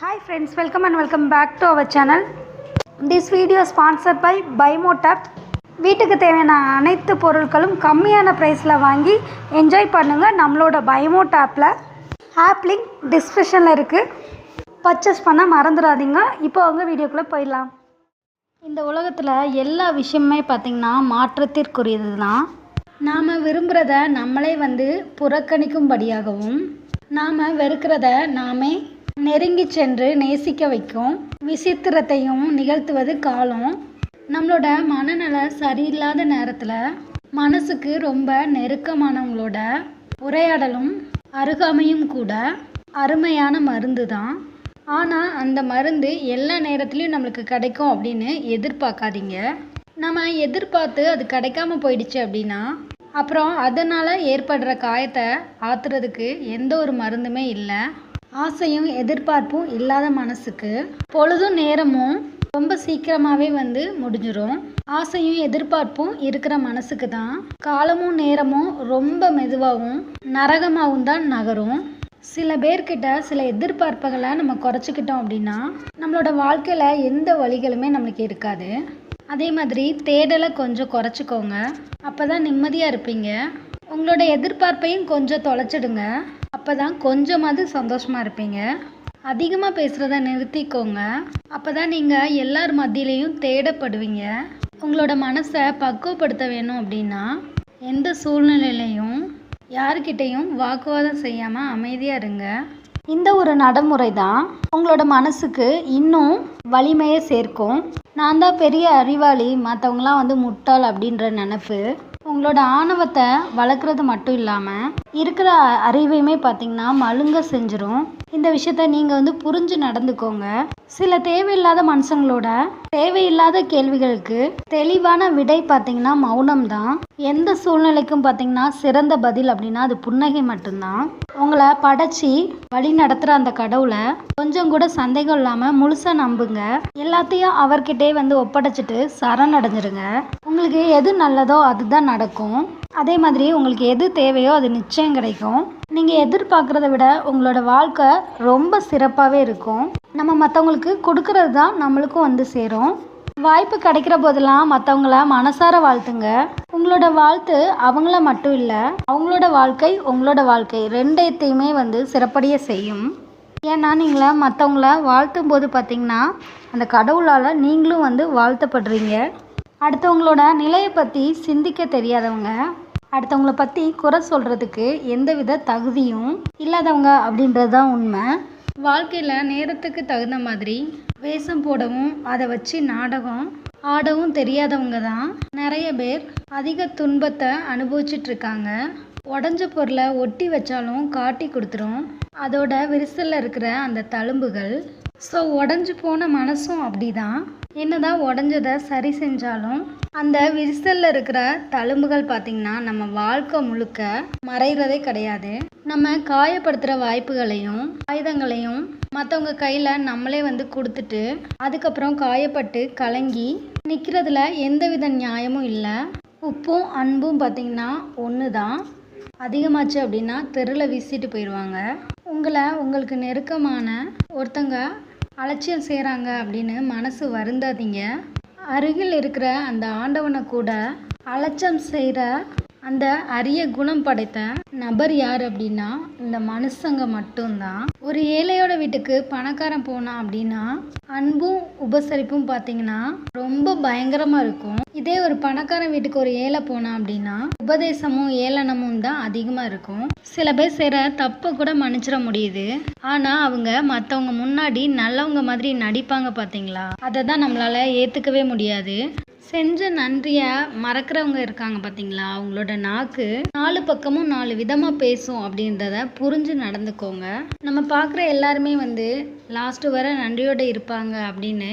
Hi friends, welcome back to our channel. This video is sponsored by BuyMoTap. வீட்டுக்கு தேவையான அனைத்து பொருட்களும் கம்மியான பிரைஸ்ல வாங்கி என்ஜாய் பண்ணுங்க. நம்மளோட BuyMoTapல ஆப் லிங்க் டிஸ்கிரிப்ஷன்ல இருக்கு. பர்ச்சேஸ் பண்ண மறந்துடாதீங்க. இப்போ உங்க வீடியோக்குள்ள போயிடலாம். இந்த உலகத்துல எல்லா விஷயமே பாத்தீங்கன்னா மாற்றத்திற்குரியது தான். நாம விரும்புறத நம்மளே புறக்கணிக்கும்படியாகவும் நாம வெறுக்கிறத நாமே நெருங்கி சென்று நேசிக்க வைக்கும் விசித்திரத்தையும் நிகழ்த்துவது காலம். நம்மளோட மனநல சரியில்லாத நேரத்தில் மனசுக்கு ரொம்ப நெருக்கமானவங்களோட உரையாடலும் அருகாமையும் கூட அருமையான மருந்து தான். ஆனால் அந்த மருந்து எல்லா நேரத்துலையும் நம்மளுக்கு கிடைக்கும் அப்படின்னு எதிர்பார்க்காதீங்க. நம்ம எதிர்பார்த்து அது கிடைக்காம போயிடுச்சு அப்படின்னா அப்புறம் அதனால் ஏற்படுற காயத்தை ஆற்றுறதுக்கு எந்த ஒரு மருந்துமே இல்லை. ஆசையும் எதிர்பார்ப்பும் இல்லாத மனசுக்கு பொழுதும் நேரமும் ரொம்ப சீக்கிரமாகவே முடிஞ்சிடும். ஆசையும் எதிர்பார்ப்பும் இருக்கிற மனசுக்கு தான் காலமும் நேரமும் ரொம்ப மெதுவாகவும் நரகமாகவும் தான் நகரும். சில பேர்கிட்ட சில எதிர்பார்ப்புகளை நம்ம குறைச்சிக்கிட்டோம் அப்படின்னா நம்மளோட வாழ்க்கையில் எந்த வழிகளுமே நம்மளுக்கு இருக்காது. அதே மாதிரி தேடலை கொஞ்சம் குறைச்சிக்கோங்க. அப்போ தான் நிம்மதியாக இருப்பீங்க. உங்களோட எதிர்பார்ப்பையும் கொஞ்சம் தொலைச்சிடுங்க. அப்போ தான் கொஞ்சமாவது சந்தோஷமாக இருப்பீங்க. அதிகமாக பேசுகிறத நிறுத்திக்கோங்க. அப்போ தான் நீங்கள் எல்லார் மத்தியிலையும் தேடப்படுவீங்க. உங்களோட மனசை பக்குவப்படுத்த வேணும் அப்படின்னா எந்த சூழ்நிலையிலையும் யாருக்கிட்டையும் வாக்குவாதம் செய்யாமல் அமைதியாக இருங்க. இந்த ஒரு நடைமுறை தான் உங்களோட மனசுக்கு இன்னும் வலிமையை சேர்க்கும். நான் தான் பெரிய அறிவாளி, மற்றவங்களாம் முட்டாள் அப்படின்ற நினப்பு உங்களோட ஆணவத்தை வளர்க்குறது மட்டும் இல்லாமல் இருக்கிற அறிவையுமே பார்த்திங்கன்னா மழுங்க செஞ்சிடும். இந்த விஷயத்த நீங்கள் புரிஞ்சு நடந்துக்கோங்க. சில தேவையில்லாத மனுஷங்களோட தேவையில்லாத கேள்விகளுக்கு தெளிவான விடை பார்த்திங்கன்னா மௌனம் தான். எந்த சூழ்நிலைக்கும் பார்த்திங்கன்னா சிறந்த பதில் அப்படின்னா அது புன்னகை மட்டும்தான். உங்களை படைச்சி வழி நடத்துகிற அந்த கடவுளை கொஞ்சம் கூட சந்தேகம் இல்லாமல் முழுசாக நம்புங்க. எல்லாத்தையும் அவர்கிட்டே ஒப்படைச்சிட்டு சரணடைஞ்சிருங்க. உங்களுக்கு எது நல்லதோ அதுதான் நடக்கும். அதே மாதிரி உங்களுக்கு எது தேவையோ அது நிச்சயம் கிடைக்கும். நீங்கள் எதிர்பார்க்குறத விட உங்களோட வாழ்க்கை ரொம்ப சிறப்பாகவே இருக்கும். நம்ம மற்றவங்களுக்கு கொடுக்கறது தான் நம்மளுக்கும் சேரும். வாய்ப்பு கிடைக்கிற போதெல்லாம் மற்றவங்கள மனசார வாழ்த்துங்க. உங்களோட வாழ்த்து அவங்கள மட்டும் இல்லை, அவங்களோட வாழ்க்கை உங்களோட வாழ்க்கை ரெண்டைத்தையுமே சிறப்படைய செய்யும். ஏன்னா நீங்கள மற்றவங்கள வாழ்த்தும் போது பார்த்தீங்கன்னா அந்த கடவுளால் நீங்களும் வாழ்த்தப்படுறீங்க. அடுத்தவங்களோட நிலையை பற்றி சிந்திக்க தெரியாதவங்க, அடுத்தவங்கள பற்றி குறை சொல்கிறதுக்கு எந்தவித தகுதியும் இல்லாதவங்க அப்படின்றது தான் உண்மை. வாழ்க்கையில் நேரத்துக்கு தகுந்த மாதிரி வேஷம் போடவும் அதை வச்சு நாடகம் ஆடவும் தெரியாதவங்க தான் நிறைய பேர் அதிக துன்பத்தை அனுபவிச்சிட்ருக்காங்க. உடஞ்ச பொருளை ஒட்டி வச்சாலும் காட்டி கொடுத்துரும் அதோட விரிசலில் இருக்கிற அந்த தழும்புகள். ஸோ உடஞ்சி போன மனசும் அப்படி தான். என்னதான் உடஞ்சதை சரி செஞ்சாலும் அந்த விரிசலில் இருக்கிற தழும்புகள் பார்த்திங்கன்னா நம்ம வாழ்க்கை முழுக்க மறைகிறதே கிடையாது. நம்ம காயப்படுத்துகிற வாய்ப்புகளையும் ஆயுதங்களையும் மற்றவங்க கையில் நம்மளே கொடுத்துட்டு அதுக்கப்புறம் காயப்பட்டு கலங்கி நிற்கிறதுல எந்தவித நியாயமும் இல்லை. உப்பும் அன்பும் பார்த்திங்கன்னா ஒன்று தான். அதிகமாச்சு அப்படின்னா தெருவில் வீசிட்டு போயிடுவாங்க. உங்களுக்கு நெருக்கமான ஒருத்தங்க அலட்சியம் செய்கிறாங்க அப்படின்னு மனசு வருந்தாதீங்க. அருகில் இருக்கிற அந்த ஆண்டவனை கூட அலட்சியம் செய்கிற அந்த அரிய குணம் படைத்த நபர் யார் அப்படின்னா இந்த மனுஷங்க மட்டும்தான். ஒரு ஏழையோட வீட்டுக்கு பணக்காரன் போனான் அப்படின்னா அன்பும் உபசரிப்பும் பார்த்தீங்கன்னா ரொம்ப பயங்கரமாக இருக்கும். இதே ஒரு பணக்காரன் வீட்டுக்கு ஒரு ஏழை போனான் அப்படின்னா உபதேசமும் ஏளனமும் தான் அதிகமாக இருக்கும். சில பேர் செய்கிற தப்பை கூட மன்னிச்சிட முடியுது. ஆனால் அவங்க மற்றவங்க முன்னாடி நல்லவங்க மாதிரி நடிப்பாங்க பார்த்தீங்களா, அதை தான் நம்மளால் ஏற்றுக்கவே முடியாது. செஞ்ச நன்றியை மறக்கிறவங்க இருக்காங்க பார்த்தீங்களா, அவங்களோட நாக்கு 4 பக்கமும் 4 விதமாக பேசும் அப்படின்றத புரிஞ்சு நடந்துக்கோங்க. நம்ம பார்க்குற எல்லாருமே லாஸ்ட்டு வர நன்றியோடு இருப்பாங்க அப்படின்னு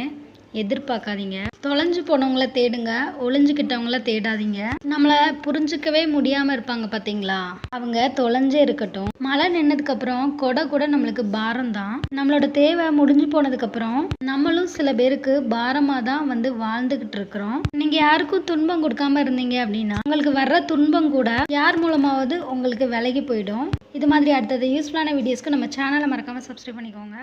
எதிர்பார்க்காதீங்க. தொலைஞ்சு போனவங்கள தேடுங்க, ஒளிஞ்சுக்கிட்டவங்கள தேடாதீங்க. நம்மளை புரிஞ்சுக்கவே முடியாமல் இருப்பாங்க பார்த்தீங்களா, அவங்க தொலைஞ்சே இருக்கட்டும். மழை நின்னதுக்கப்புறம் கொடை கூட நம்மளுக்கு பாரம் தான். நம்மளோட தேவை முடிஞ்சு போனதுக்கப்புறம் நம்மளும் சில பேருக்கு பாரமாக தான் வாழ்ந்துக்கிட்டு இருக்கிறோம். நீங்கள் யாருக்கும் துன்பம் கொடுக்காம இருந்தீங்க அப்படின்னா உங்களுக்கு வர்ற துன்பம் கூட யார் மூலமாவது உங்களுக்கு விலகி போயிடும். இது மாதிரி அடுத்தது யூஸ்ஃபுல்லான வீடியோஸ்க்கு நம்ம சேனலை மறக்காமல் சப்ஸ்கிரைப் பண்ணிக்கோங்க.